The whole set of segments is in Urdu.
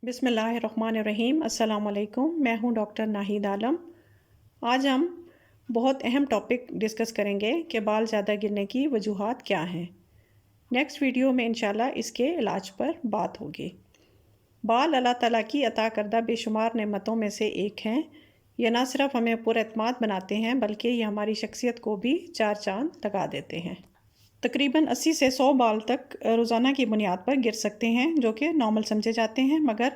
بسم اللہ الرحمن الرحیم۔ السلام علیکم، میں ہوں ڈاکٹر ناہید عالم۔ آج ہم بہت اہم ٹاپک ڈسکس کریں گے کہ بال زیادہ گرنے کی وجوہات کیا ہیں۔ نیکسٹ ویڈیو میں انشاءاللہ اس کے علاج پر بات ہوگی۔ بال اللہ تعالیٰ کی عطا کردہ بے شمار نعمتوں میں سے ایک ہیں۔ یہ نہ صرف ہمیں پر اعتماد بناتے ہیں بلکہ یہ ہماری شخصیت کو بھی چار چاند لگا دیتے ہیں۔ تقریباً 80 سے 100 بال تک روزانہ کی بنیاد پر گر سکتے ہیں، جو کہ نارمل سمجھے جاتے ہیں، مگر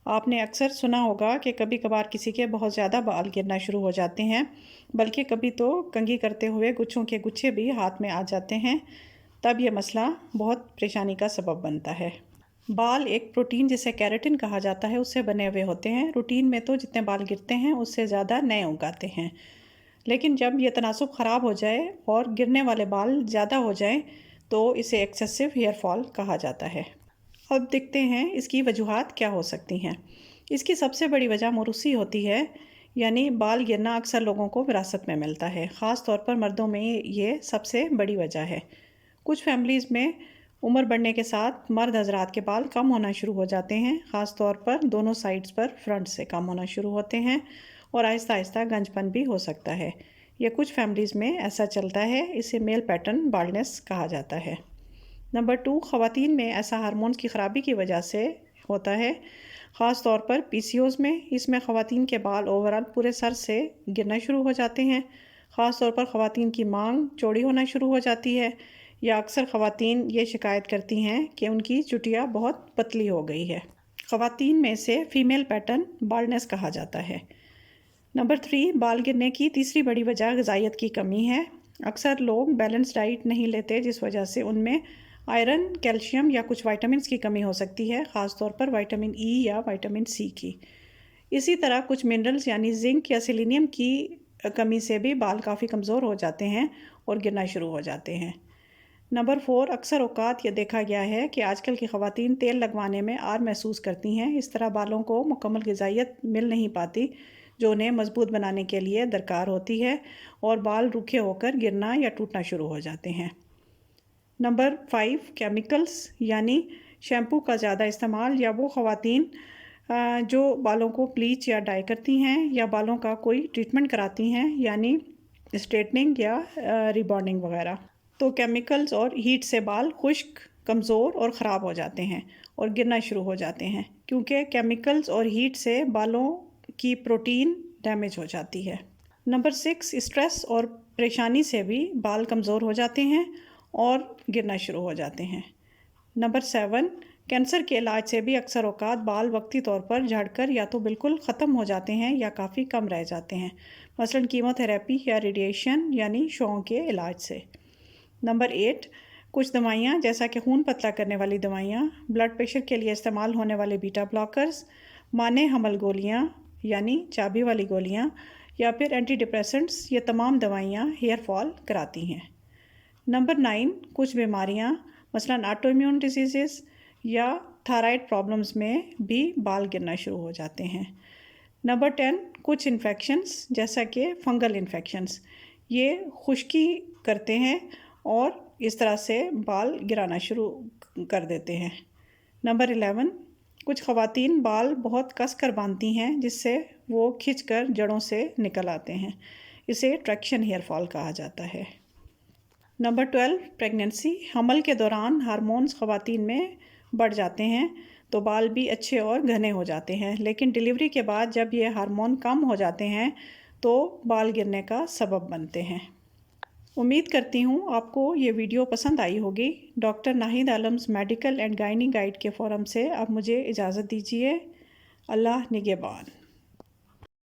آپ نے اکثر سنا ہوگا کہ کبھی کبھار کسی کے بہت زیادہ بال گرنا شروع ہو جاتے ہیں، بلکہ کبھی تو کنگھی کرتے ہوئے گچھوں کے گچھے بھی ہاتھ میں آ جاتے ہیں۔ تب یہ مسئلہ بہت پریشانی کا سبب بنتا ہے۔ بال ایک پروٹین جسے کیراٹن کہا جاتا ہے اس سے بنے ہوئے ہوتے ہیں۔ روٹین میں تو جتنے بال گرتے ہیں اس سے زیادہ نئے اگاتے ہیں، لیکن جب یہ تناسب خراب ہو جائے اور گرنے والے بال زیادہ ہو جائیں تو اسے ایکسیسو ہیئر فال کہا جاتا ہے۔ اب دیکھتے ہیں اس کی وجوہات کیا ہو سکتی ہیں۔ اس کی سب سے بڑی وجہ موروثی ہوتی ہے، یعنی بال گرنا اکثر لوگوں کو وراثت میں ملتا ہے، خاص طور پر مردوں میں یہ سب سے بڑی وجہ ہے۔ کچھ فیملیز میں عمر بڑھنے کے ساتھ مرد حضرات کے بال کم ہونا شروع ہو جاتے ہیں، خاص طور پر دونوں سائڈز پر فرنٹ سے کم ہونا شروع ہوتے ہیں، اور آہستہ آہستہ گنج پن بھی ہو سکتا ہے۔ یہ کچھ فیملیز میں ایسا چلتا ہے، اسے میل پیٹرن بالڈنس کہا جاتا ہے۔ نمبر 2، خواتین میں ایسا ہارمونز کی خرابی کی وجہ سے ہوتا ہے، خاص طور پر PCOS میں۔ اس میں خواتین کے بال اوورال پورے سر سے گرنا شروع ہو جاتے ہیں، خاص طور پر خواتین کی مانگ چوڑی ہونا شروع ہو جاتی ہے، یا اکثر خواتین یہ شکایت کرتی ہیں کہ ان کی چٹیا بہت پتلی ہو گئی ہے۔ خواتین میں سے فیمیل پیٹرن بالڈنس کہا جاتا ہے۔ نمبر 3، بال گرنے کی تیسری بڑی وجہ غذائیت کی کمی ہے۔ اکثر لوگ بیلنس ڈائٹ نہیں لیتے، جس وجہ سے ان میں آئرن، کیلشیم یا کچھ وائٹامنس کی کمی ہو سکتی ہے، خاص طور پر وائٹامن ای یا وائٹامن سی کی۔ اسی طرح کچھ منرلز یعنی زنک یا سیلینیم کی کمی سے بھی بال کافی کمزور ہو جاتے ہیں اور گرنا شروع ہو جاتے ہیں۔ نمبر 4، اکثر اوقات یہ دیکھا گیا ہے کہ آج کل کی خواتین تیل لگوانے میں آر محسوس کرتی ہیں، اس طرح بالوں کو مکمل غذائیت مل نہیں پاتی جو انہیں مضبوط بنانے کے لیے درکار ہوتی ہے، اور بال روکھے ہو کر گرنا یا ٹوٹنا شروع ہو جاتے ہیں۔ نمبر 5، کیمیکلز یعنی شیمپو کا زیادہ استعمال، یا وہ خواتین جو بالوں کو بلیچ یا ڈائی کرتی ہیں یا بالوں کا کوئی ٹریٹمنٹ کراتی ہیں، یعنی اسٹریٹننگ یا ریبانڈنگ وغیرہ، تو کیمیکلز اور ہیٹ سے بال خشک، کمزور اور خراب ہو جاتے ہیں اور گرنا شروع ہو جاتے ہیں، کیونکہ کیمیکلز اور ہیٹ سے بالوں کی پروٹین ڈیمیج ہو جاتی ہے۔ نمبر 6، اسٹریس اور پریشانی سے بھی بال کمزور ہو جاتے ہیں اور گرنا شروع ہو جاتے ہیں۔ نمبر 7، کینسر کے علاج سے بھی اکثر اوقات بال وقتی طور پر جھڑ کر یا تو بالکل ختم ہو جاتے ہیں یا کافی کم رہ جاتے ہیں، مثلاً کیموتھراپی یا ریڈیشن یعنی شعاؤں کے علاج سے۔ نمبر 8، کچھ دوائیاں جیسا کہ خون پتلا کرنے والی دوائیاں، بلڈ پریشر کے لیے استعمال ہونے والے بیٹا بلاکرز، مانع حمل گولیاں یعنی چابی والی گولیاں، یا پھر اینٹی ڈپریسنٹس، یہ تمام دوائیاں ہیئر فال کراتی ہیں۔ نمبر 9، کچھ بیماریاں مثلاً آٹو امیون ڈیزیزز یا تھائرائڈ پرابلمز میں بھی بال گرنا شروع ہو جاتے ہیں۔ نمبر 10، کچھ انفیکشنز جیسا کہ فنگل انفیکشنز، یہ خشکی کرتے ہیں اور اس طرح سے بال گرانا شروع کر دیتے ہیں۔ نمبر 11، کچھ خواتین بال بہت کس کر باندھتی ہیں جس سے وہ کھنچ کر جڑوں سے نکل آتے ہیں، اسے ٹریکشن ہیئر فال کہا جاتا ہے۔ نمبر 12، پریگننسی، حمل کے دوران ہارمونز خواتین میں بڑھ جاتے ہیں تو بال بھی اچھے اور گھنے ہو جاتے ہیں، لیکن ڈیلیوری کے بعد جب یہ ہارمون کم ہو جاتے ہیں تو بال گرنے کا سبب بنتے ہیں۔ امید کرتی ہوں آپ کو یہ ویڈیو پسند آئی ہوگی۔ Doctor Naheed Alam's medical and gynae guide کے فورم سے اب مجھے اجازت دیجیے۔ اللہ نگہبان۔